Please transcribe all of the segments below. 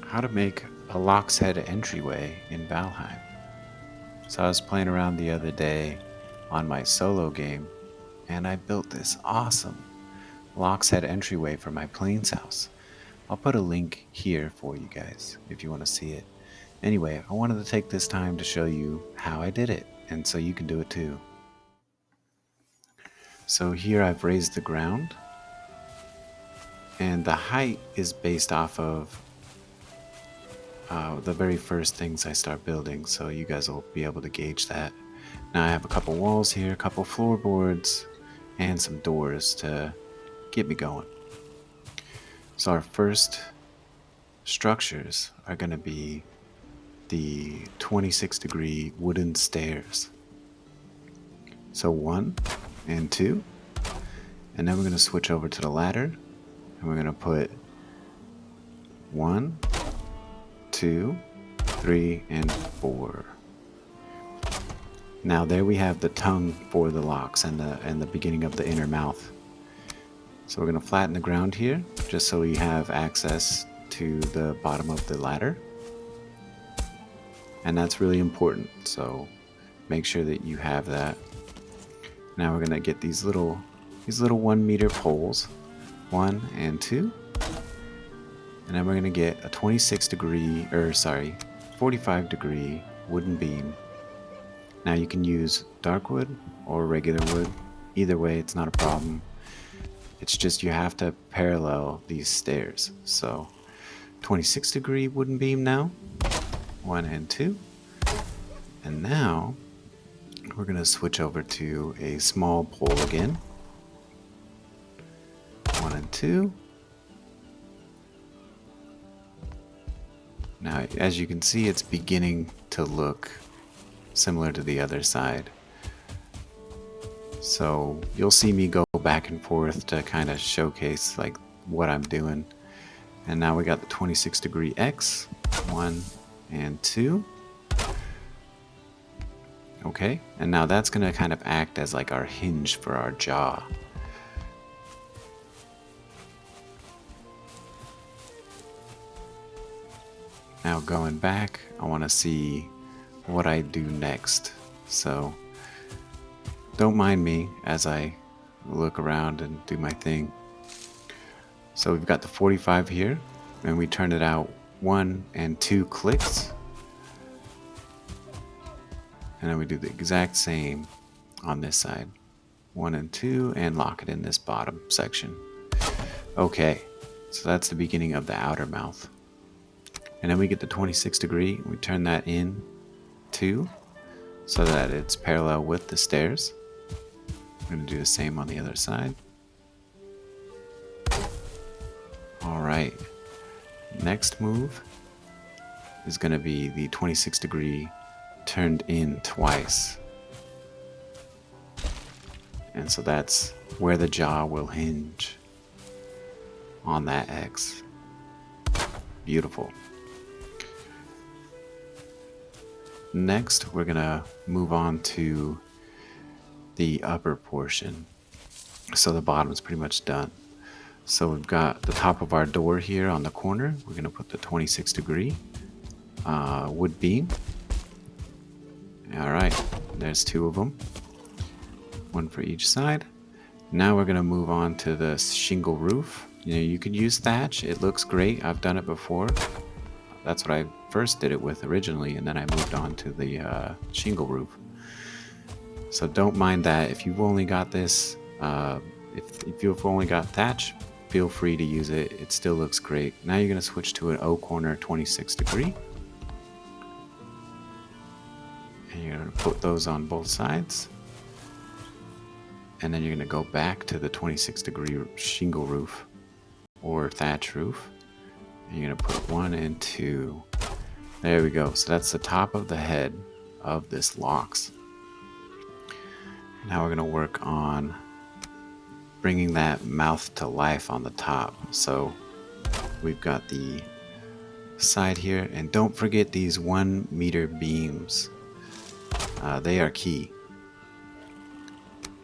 how to make a Lox Head Entranceway in Valheim. So I was playing around the other day on my solo game, and I built this awesome Lox Head Entryway for my Plains house. I'll put a link here for you guys if you want to see it. Anyway, I wanted to take this time to show you how I did it, and so you can do it too. So here I've raised the ground, and the height is based off of the very first things I start building, so you guys will be able to gauge that. Now I have a couple walls here, a couple floorboards, and some doors to get me going. So our first structures are going to be the 26-degree wooden stairs. So 1 and 2, and then we're going to switch over to the ladder, and we're going to put 1, 2, 3, and 4. Now there we have the tongue for the locks and the beginning of the inner mouth. So we're going to flatten the ground here just so we have access to the bottom of the ladder. And that's really important, so make sure that you have that. Now we're going to get these little 1 meter poles, 1 and 2. And then we're going to get a 45-degree wooden beam. Now you can use dark wood or regular wood. Either way, it's not a problem. It's just you have to parallel these stairs. So 26-degree wooden beam now, 1 and 2. And now we're going to switch over to a small pole again, 1 and 2. Now, as you can see, it's beginning to look similar to the other side. So you'll see me go back and forth to kind of showcase like what I'm doing. And now we got the 26-degree X, 1 and 2. Okay, and now that's going to kind of act as like our hinge for our jaw. Now going back, I want to see what I do next. So don't mind me as I look around and do my thing. So we've got the 45 here, and we turn it out 1 and 2 clicks. And then we do the exact same on this side, 1 and 2, and lock it in this bottom section. Okay, so that's the beginning of the outer mouth. And then we get the 26-degree, we turn that in 2 so that it's parallel with the stairs. We're going to do the same on the other side. Alright, next move is going to be the 26-degree turned in twice. And so that's where the jaw will hinge on that X. Beautiful. Next, we're gonna move on to the upper portion. So the bottom's pretty much done. So we've got the top of our door here on the corner. We're gonna put the 26-degree wood beam. All right, there's 2 of them, 1 for each side. Now we're gonna move on to the shingle roof. You know, you could use thatch. It looks great. I've done it before. That's what I first did it with originally, and then I moved on to the shingle roof. So don't mind that. If you've only got this, if you've only got thatch, feel free to use it. It still looks great. Now you're going to switch to an O-corner 26-degree. And you're going to put those on both sides. And then you're going to go back to the 26-degree shingle roof or thatch roof. And you're going to put 1 and 2. There we go. So that's the top of the head of this Lox. Now we're going to work on bringing that mouth to life on the top. So we've got the side here, and don't forget these 1 meter beams. They are key.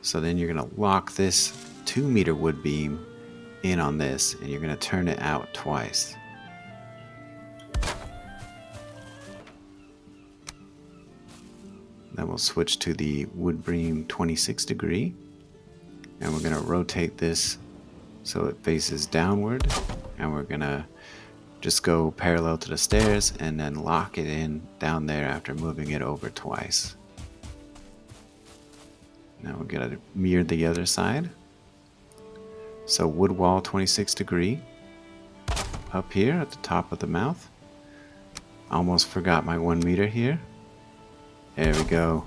So then you're going to lock this 2 meter wood beam in on this, and you're going to turn it out twice. Then we'll switch to the wood beam 26 degree. And we're going to rotate this so it faces downward. And we're going to just go parallel to the stairs and then lock it in down there after moving it over twice. Now we're going to mirror the other side. So wood wall 26 degree up here at the top of the mouth. Almost forgot my 1 meter here. There we go.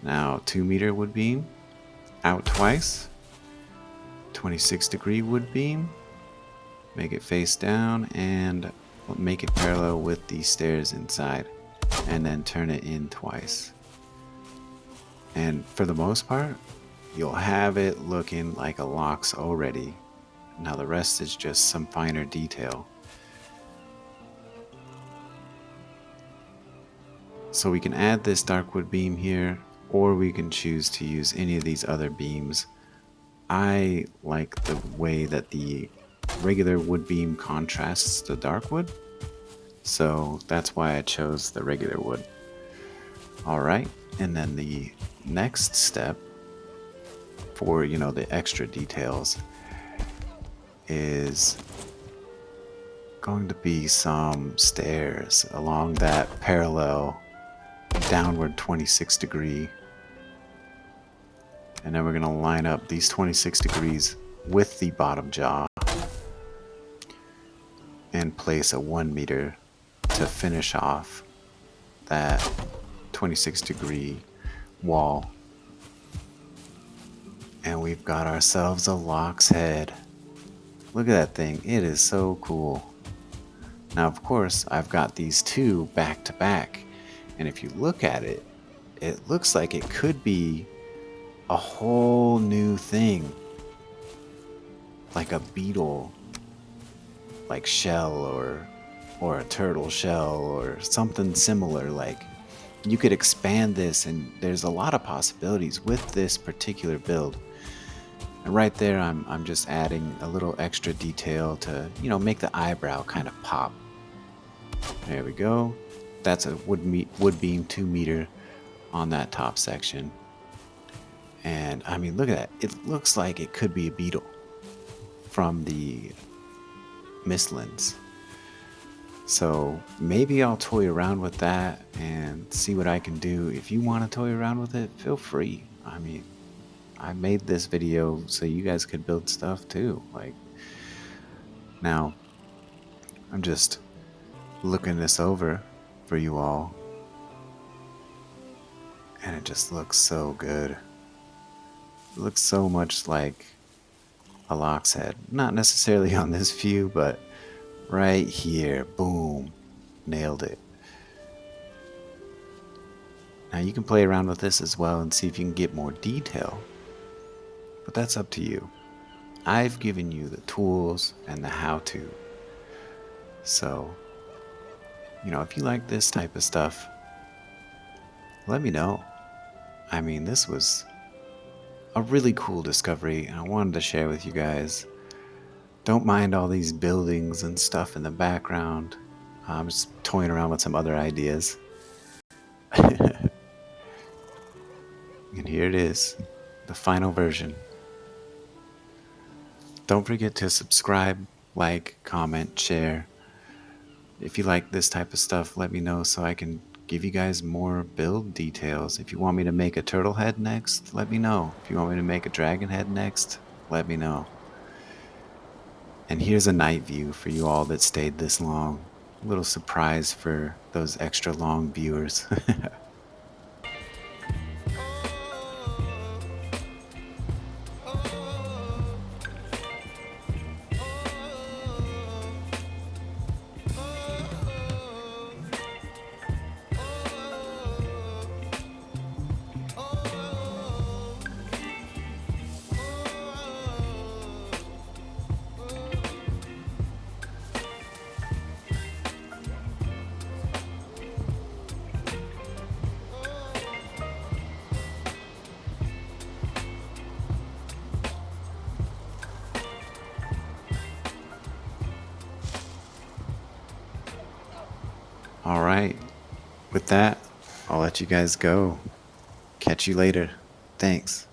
Now 2 meter wood beam out twice. 26 degree wood beam. Make it face down and make it parallel with the stairs inside, and then turn it in twice. And for the most part, you'll have it looking like a Lox already. Now the rest is just some finer detail. So we can add this dark wood beam here, or we can choose to use any of these other beams. I like the way that the regular wood beam contrasts the dark wood, so that's why I chose the regular wood. Alright, and then the next step for, the extra details is going to be some stairs along that parallel downward 26 degree. And then we're going to line up these 26 degrees with the bottom jaw and place a 1 meter to finish off that 26 degree wall. And we've got ourselves a Lox head. Look at that thing. It is so cool. Now, of course, I've got these two back to back. And if you look at it, it looks like it could be a whole new thing. Like a beetle, like shell, or a turtle shell, or something similar. Like, you could expand this, and there's a lot of possibilities with this particular build. And right there, I'm just adding a little extra detail to, make the eyebrow kind of pop. There we go. That's a wood beam 2 meter on that top section. And I mean, look at that. It looks like it could be a beetle from the Mistlands. So maybe I'll toy around with that and see what I can do. If you want to toy around with it, feel free. I mean, I made this video so you guys could build stuff too. Like, now I'm just looking this over for you all, and it just looks so good. It looks so much like a Lox head. Not necessarily on this view, but right here. Boom. Nailed it. Now you can play around with this as well and see if you can get more detail, but that's up to you. I've given you the tools and the how-to. So, if you like this type of stuff, let me know. I mean, this was a really cool discovery, and I wanted to share with you guys. Don't mind all these buildings and stuff in the background. I'm just toying around with some other ideas. And here it is, the final version. Don't forget to subscribe, like, comment, share. If you like this type of stuff, let me know so I can give you guys more build details. If you want me to make a turtle head next, let me know. If you want me to make a dragon head next, let me know. And here's a night view for you all that stayed this long. A little surprise for those extra long viewers. Alright, with that, I'll let you guys go. Catch you later. Thanks.